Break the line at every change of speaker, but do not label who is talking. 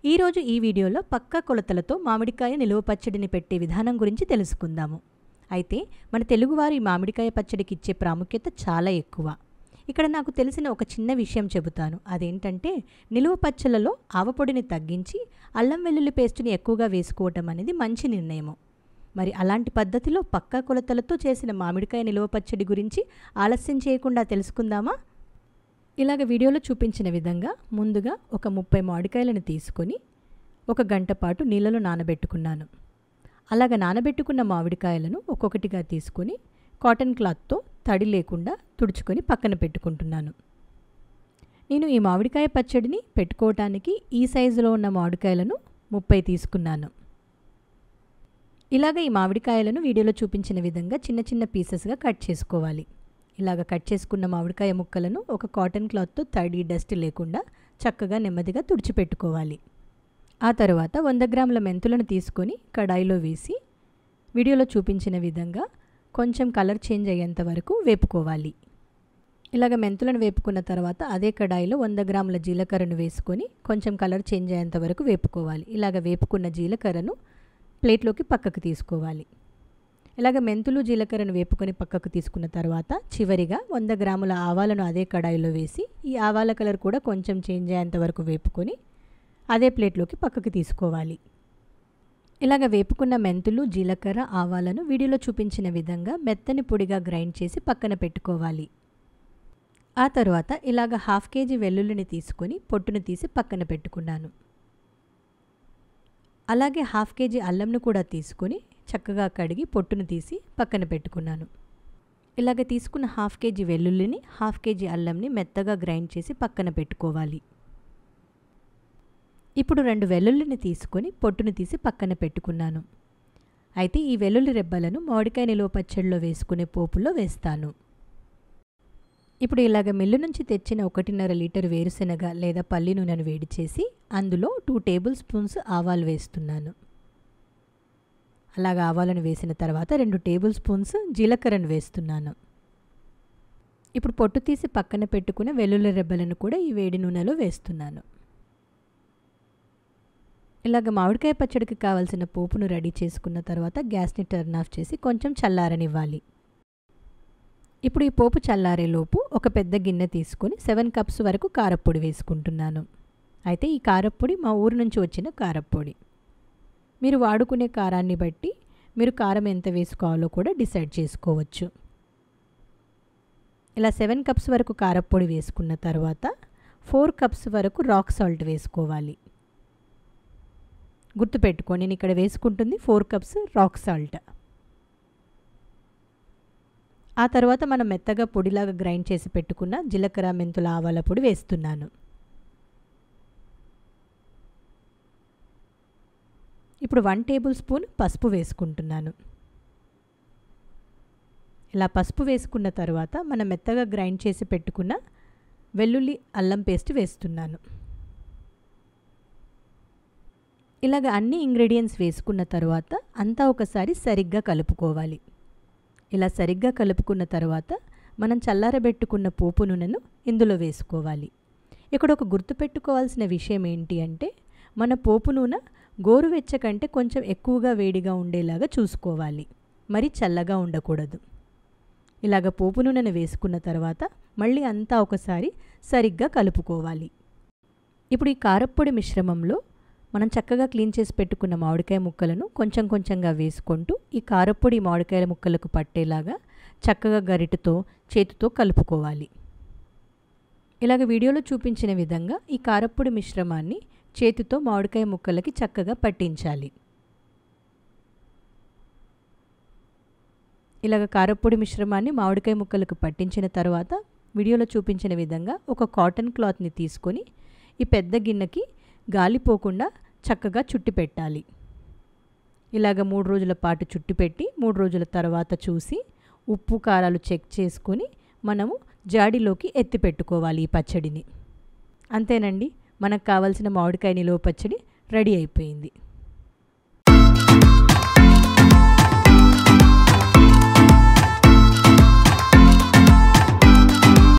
ఈరోజు ఈ వీడియోలో పక్కా కొలతలతో మామిడికాయ నిలువ పచ్చడిని పెట్టే విధానం గురించి తెలుసుకుందాము. అయితే మన తెలుగువారి మామిడికాయ పచ్చడికి ఇచ్చే ప్రాముఖ్యత చాలా ఎక్కువ. ఇక్కడ నాకు తెలిసిన ఒక చిన్న విషయం చెబుతాను. అదేంటంటే నిలువ పచ్చళ్ళలో ఆవపొడిని తగ్గించి అల్లం వెల్లుల్లి పేస్టుని ఎక్కువగా వేసుకోవటం అనేది మంచి నిర్ణయము. మరి అలాంటి పద్ధతిలో పక్కా కొలతలతో చేసిన మామిడికాయ నిలువ పచ్చడి గురించి ఆలస్యం చేయకుండా తెలుసుకుందామా? ఇలాగ వీడియోలో చూపించిన విధంగా ముందుగా ఒక 30 మామిడికాయలను తీసుకొని 1 గంట పాటు నీళ్ళలో నానబెట్టుకున్నాను. అలాగ నానబెట్టుకున్న మామిడికాయలను ఒక్కొక్కటిగా తీసుకొని కాటన్ క్లాత్తో తడి లేకుండా తుడుచుకొని పక్కన పెట్టుకుంటున్నాను. నేను ఈ మామిడికాయ పచ్చడిని పెట్టుకోవటానికి ఈ సైజులో ఉన్న మామిడికాయలను 30 తీసుకున్నాను. ఇలాగ ఈ మామిడికాయలను వీడియోలో చూపించిన విధంగా చిన్న చిన్న పీసెస్గా కట్ చేసుకోవాలి. ఇలాగ కట్ చేసుకున్న మామిడికాయ ముక్కలను ఒక కాటన్ క్లాత్తో తడి డస్ట్ లేకుండా చక్కగా నెమ్మదిగా తుడిచిపెట్టుకోవాలి. ఆ తర్వాత 100 గ్రాముల మెంతులను తీసుకొని కడాయిలో వేసి వీడియోలో చూపించిన విధంగా కొంచెం కలర్ చేంజ్ అయ్యేంత వరకు వేపుకోవాలి. ఇలాగ మెంతులను వేపుకున్న తర్వాత అదే కడాయిలో 100 గ్రాముల జీలకర్రను వేసుకొని కొంచెం కలర్ చేంజ్ అయ్యేంత వరకు వేపుకోవాలి. ఇలాగ వేపుకున్న జీలకర్రను ప్లేట్లోకి పక్కకు తీసుకోవాలి. ఇలాగ మెంతులు జీలకర్రను వేపుకొని పక్కకు తీసుకున్న తర్వాత చివరిగా 100 గ్రాముల ఆవాలను అదే కడాయిలో వేసి ఈ ఆవాల కలర్ కూడా కొంచెం చేంజ్ అయ్యేంత వరకు వేపుకొని అదే ప్లేట్లోకి పక్కకు తీసుకోవాలి. ఇలాగ వేపుకున్న మెంతులు జీలకర్ర ఆవాలను వీడియోలో చూపించిన విధంగా మెత్తని పొడిగా గ్రైండ్ చేసి పక్కన పెట్టుకోవాలి. ఆ తర్వాత ఇలాగ 1/2 కేజీ వెల్లుల్లిని తీసుకొని పొట్టును తీసి పక్కన పెట్టుకున్నాను. అలాగే 1/2 కేజీ అల్లంను కూడా తీసుకొని చక్కగా కడిగి పొట్టును తీసి పక్కన పెట్టుకున్నాను. ఇలాగ తీసుకున్న 1/2 కేజీ వెల్లుల్లిని 1/2 కేజీ అల్లంని మెత్తగా గ్రైండ్ చేసి పక్కన పెట్టుకోవాలి. ఇప్పుడు 2 వెల్లుల్లిని తీసుకొని పొట్టును తీసి పక్కన పెట్టుకున్నాను. అయితే ఈ వెల్లుల్లి రెబ్బలను మామిడికాయ నిలువ పచ్చడిలో వేసుకునే పోపులో వేస్తాను. ఇప్పుడు ఇలాగ మిల్లు నుంచి తెచ్చిన 1.5 లీటర్ వేరుశెనగ లేదా పల్లి నూనెను వేడి చేసి అందులో 2 టేబుల్ స్పూన్స్ ఆవాలు వేస్తున్నాను. అలాగ ఆవాలను వేసిన తర్వాత 2 టేబుల్ స్పూన్స్ జీలకర్రను వేస్తున్నాను. ఇప్పుడు పొట్టు తీసి పక్కన పెట్టుకున్న వెల్లుల్లి రెబ్బలను కూడా ఈ వేడి నూనెలో వేస్తున్నాను. ఇలాగ మామిడికాయ పచ్చడికి కావాల్సిన పోపును రెడీ చేసుకున్న తర్వాత గ్యాస్ని టర్న్ ఆఫ్ చేసి కొంచెం చల్లారనివ్వాలి. ఇప్పుడు ఈ పోపు చల్లారేలోపు ఒక పెద్ద గిన్నె తీసుకొని 7 కప్స్ వరకు కారప్పొడి వేసుకుంటున్నాను. అయితే ఈ కారప్పొడి మా ఊరు నుంచి వచ్చిన కారప్పొడి. మీరు వాడుకునే కారాన్ని బట్టి మీరు కారం ఎంత వేసుకోవాలో కూడా డిసైడ్ చేసుకోవచ్చు. ఇలా 7 కప్స్ వరకు కారప్పొడి వేసుకున్న తర్వాత 4 కప్స్ వరకు రాక్ సాల్ట్ వేసుకోవాలి. గుర్తుపెట్టుకోండి, నేను ఇక్కడ వేసుకుంటుంది 4 కప్స్ రాక్ సాల్ట్. ఆ తర్వాత మనం మెత్తగా పొడిలాగా గ్రైండ్ చేసి పెట్టుకున్న జీలకర్ర మెంతుల ఆవాల పొడి వేస్తున్నాను. ఇప్పుడు 1 టేబుల్ స్పూన్ పసుపు వేసుకుంటున్నాను. ఇలా పసుపు వేసుకున్న తర్వాత మనం మెత్తగా గ్రైండ్ చేసి పెట్టుకున్న వెల్లుల్లి అల్లం పేస్ట్ వేస్తున్నాను. ఇలాగ అన్ని ఇంగ్రీడియంట్స్ వేసుకున్న తర్వాత అంతా ఒకసారి సరిగ్గా కలుపుకోవాలి. ఇలా సరిగ్గా కలుపుకున్న తర్వాత మనం చల్లారబెట్టుకున్న పోపు నూనెను ఇందులో వేసుకోవాలి. ఇక్కడ ఒక గుర్తుపెట్టుకోవాల్సిన విషయం ఏంటి అంటే మన పోపు నూనె గోరువెచ్చ కంటే కొంచెం ఎక్కువగా వేడిగా ఉండేలాగా చూసుకోవాలి. మరి చల్లగా ఉండకూడదు. ఇలాగ పోపు నూనెను వేసుకున్న తర్వాత మళ్ళీ అంతా ఒకసారి సరిగ్గా కలుపుకోవాలి. ఇప్పుడు ఈ కారప్పొడి మిశ్రమంలో మనం చక్కగా క్లీన్ చేసి పెట్టుకున్న మామిడికాయ ముక్కలను కొంచెం కొంచెంగా వేసుకుంటూ ఈ కారప్పొడి మామిడికాయల ముక్కలకు పట్టేలాగా చక్కగా గరిటెతో చేతితో కలుపుకోవాలి. ఇలాగ వీడియోలో చూపించిన విధంగా ఈ కారప్పొడి మిశ్రమాన్ని చేతితో మామిడికాయ ముక్కలకి చక్కగా పట్టించాలి. ఇలాగ కారప్పొడి మిశ్రమాన్ని మామిడికాయ ముక్కలకు పట్టించిన తర్వాత వీడియోలో చూపించిన విధంగా ఒక కాటన్ క్లాత్ని తీసుకొని ఈ పెద్ద గిన్నెకి గాలిపోకుండా చక్కగా చుట్టి పెట్టాలి. ఇలాగ 3 రోజుల పాటు చుట్టి పెట్టి 3 రోజుల తర్వాత చూసి ఉప్పు కారాలు చెక్ చేసుకొని మనము జాడీలోకి ఎత్తి పెట్టుకోవాలి ఈ పచ్చడిని. అంతేనండి, మనకు కావాల్సిన మామిడికాయ నిలువ పచ్చడి రెడీ అయిపోయింది.